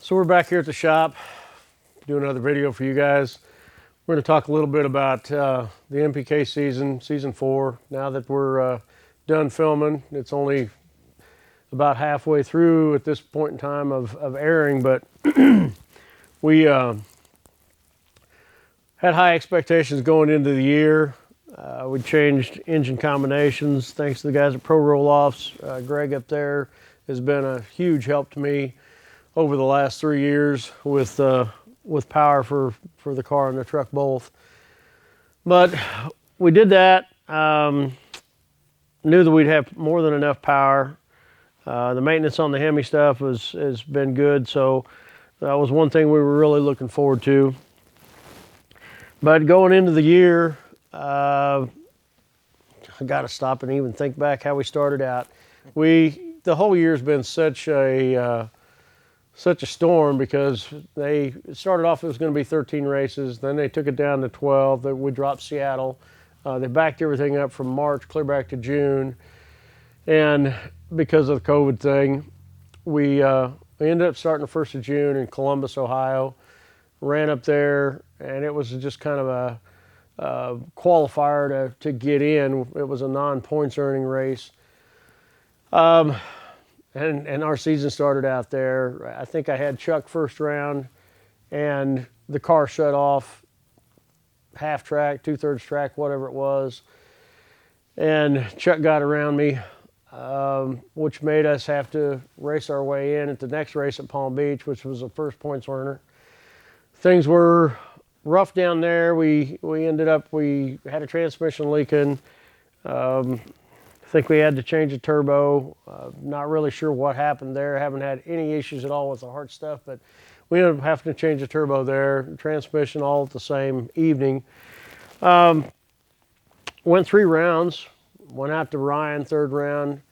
So we're back here at the shop doing another video for you guys. We're going to talk a little bit about the NPK season 4. Now that we're done filming, it's only about halfway through at this point in time of airing, but we had high expectations going into the year. We changed engine combinations thanks to the guys at Pro Roll-Offs. Greg up there has been a huge help to me over the last 3 years with power for the car and the truck both. But we did that. Knew that we'd have more than enough power. The maintenance on the Hemi stuff has been good, so that was one thing we were really looking forward to. But going into the year, I got to stop and even think back how we started out. The whole year's been such a storm because it started off, it was going to be 13 races. Then they took it down to 12. Then we dropped Seattle. They backed everything up from March clear back to June. And because of the COVID thing, we ended up starting the 1st of June in Columbus, Ohio. Ran up there, and it was just kind of a qualifier to get in. It was a non-points earning race. And our season started out there. I think I had Chuck first round, and the car shut off half track, 2/3 track, whatever it was. And Chuck got around me, which made us have to race our way in at the next race at Palm Beach, which was the first points earner. Things were rough down there. We had a transmission leaking. I think we had to change a turbo. Not really sure what happened there. Haven't had any issues at all with the hard stuff, but we ended up having to change the turbo there. Transmission all at the same evening. Went 3 rounds. Went out to Ryan, 3rd round.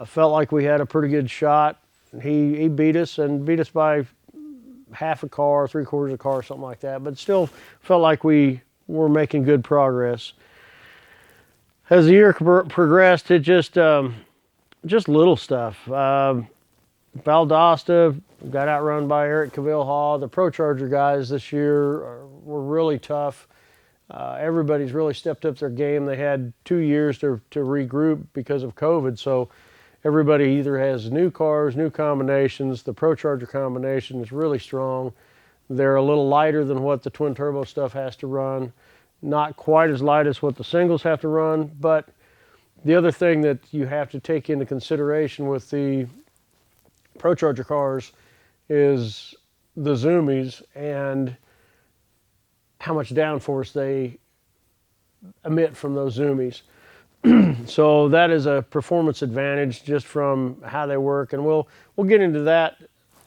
Felt like we had a pretty good shot. He beat us by half a car, 3/4 of a car, something like that. But still felt like we were making good progress. As the year progressed, it just little stuff. Valdosta got outrun by Eric Cavill Hall. The Pro Charger guys this year were really tough. Everybody's really stepped up their game. They had 2 years to regroup because of COVID, so everybody either has new cars, new combinations. The Pro Charger combination is really strong. They're a little lighter than what the twin turbo stuff has to run. Not quite as light as what the singles have to run, but the other thing that you have to take into consideration with the Pro Charger cars is the zoomies and how much downforce they emit from those zoomies. So that is a performance advantage just from how they work, and we'll get into that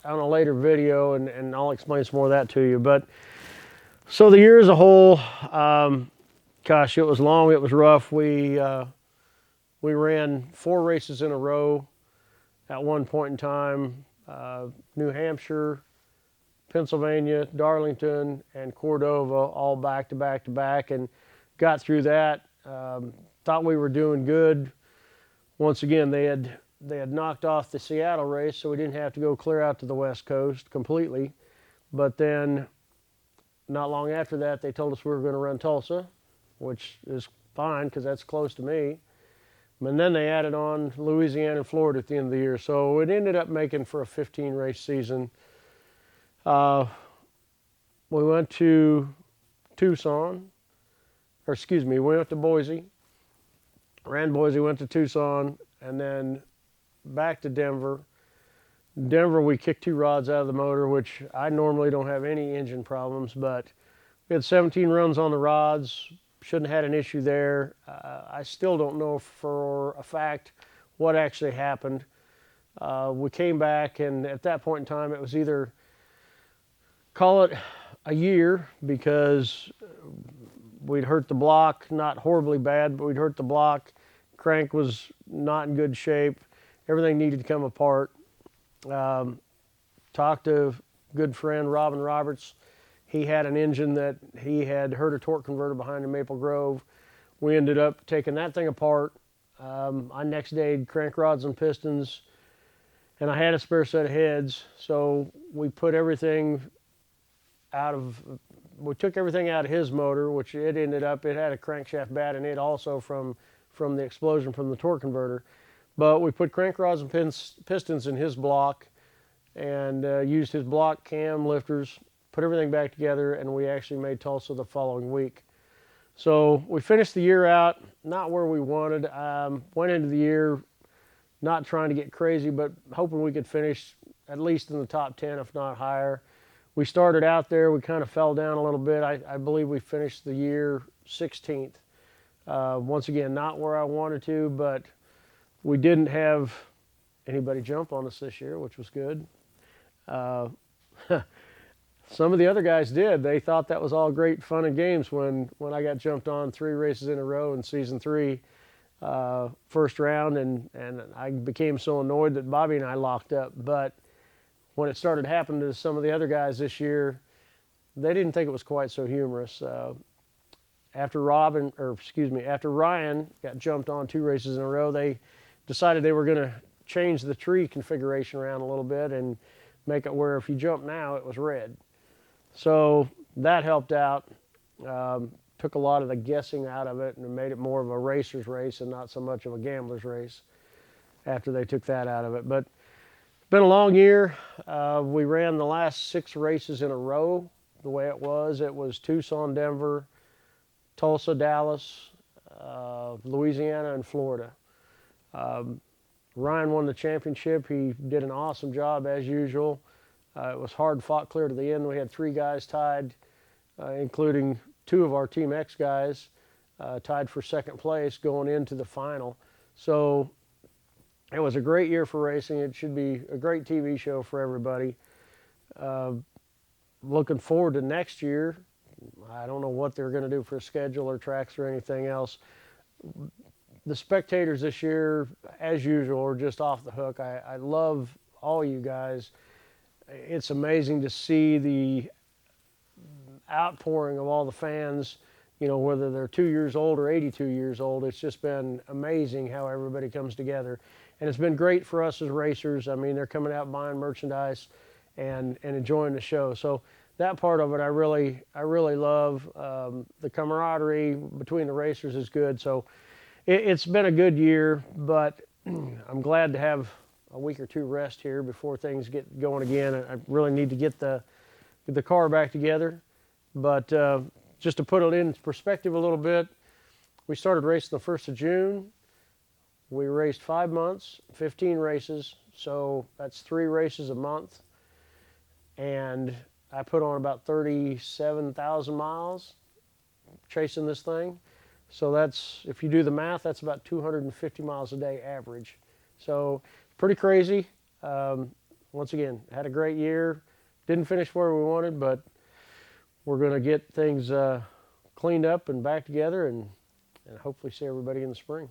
on a later video, and I'll explain some more of that to you. But so the year as a whole, gosh, it was long, it was rough. We ran 4 races in a row at one point in time. New Hampshire, Pennsylvania, Darlington, and Cordova, all back to back to back, and got through that. Thought we were doing good. Once again, they had knocked off the Seattle race, so we didn't have to go clear out to the West Coast completely. But then, not long after that, they told us we were going to run Tulsa, which is fine because that's close to me. And then they added on Louisiana and Florida at the end of the year. So it ended up making for a 15-race season. We went to Tucson, or excuse me, we went to Boise. Ran Boise, went to Tucson, and then back to Denver. Denver, we kicked 2 rods out of the motor, which I normally don't have any engine problems, but we had 17 runs on the rods. Shouldn't have had an issue there. I still don't know for a fact what actually happened. We came back, and at that point in time, it was either call it a year because we'd hurt the block, not horribly bad, but we'd hurt the block. Crank was not in good shape. Everything needed to come apart. Talked to good friend Robin Roberts. He had an engine that he had hurt a torque converter behind in Maple Grove. We ended up taking that thing apart. I next dayed crank rods and pistons, and I had a spare set of heads, so we put everything out of we took everything out of his motor, which it had a crankshaft bat in it also from the explosion from the torque converter. But we put crank rods and pistons in his block and used his block cam lifters, put everything back together, and we actually made Tulsa the following week. So we finished the year out not where we wanted. Went into the year not trying to get crazy, but hoping we could finish at least in the top 10, if not higher. We started out there, we kind of fell down a little bit. I believe we finished the year 16th. Once again, not where I wanted to, but we didn't have anybody jump on us this year, which was good. Some of the other guys did. They thought that was all great fun and games when I got jumped on 3 races in a row in season 3, first round, and I became so annoyed that Bobby and I locked up. But when it started happening to some of the other guys this year, they didn't think it was quite so humorous. After Ryan got jumped on 2 races in a row, they decided they were going to change the tree configuration around a little bit and make it where if you jump now, it was red. So that helped out. Took a lot of the guessing out of it and made it more of a racer's race and not so much of a gambler's race after they took that out of it. But it's been a long year. We ran the last 6 races in a row the way it was. It was Tucson, Denver, Tulsa, Dallas, Louisiana, and Florida. Ryan won the championship. He did an awesome job as usual. It was hard fought clear to the end. We had 3 guys tied, including 2 of our Team X guys, tied for second place going into the final. So it was a great year for racing. It should be a great TV show for everybody. Looking forward to next year. I don't know what they're going to do for a schedule or tracks or anything else. The spectators this year, as usual, are just off the hook. I love all you guys. It's amazing to see the outpouring of all the fans, you know, whether they're 2 years old or 82 years old. It's just been amazing how everybody comes together. And it's been great for us as racers. I mean, they're coming out buying merchandise and enjoying the show. So that part of it, I really love. The camaraderie between the racers is good. So it's been a good year, but I'm glad to have a week or 2 rest here before things get going again. I really need to get the car back together. But just to put it in perspective a little bit, we started racing the 1st of June. We raced 5 months, 15 races, so that's 3 races a month. And I put on about 37,000 miles chasing this thing. So that's, if you do the math, that's about 250 miles a day average. So pretty crazy. Once again, had a great year. Didn't finish where we wanted, but we're going to get things cleaned up and back together and hopefully see everybody in the spring.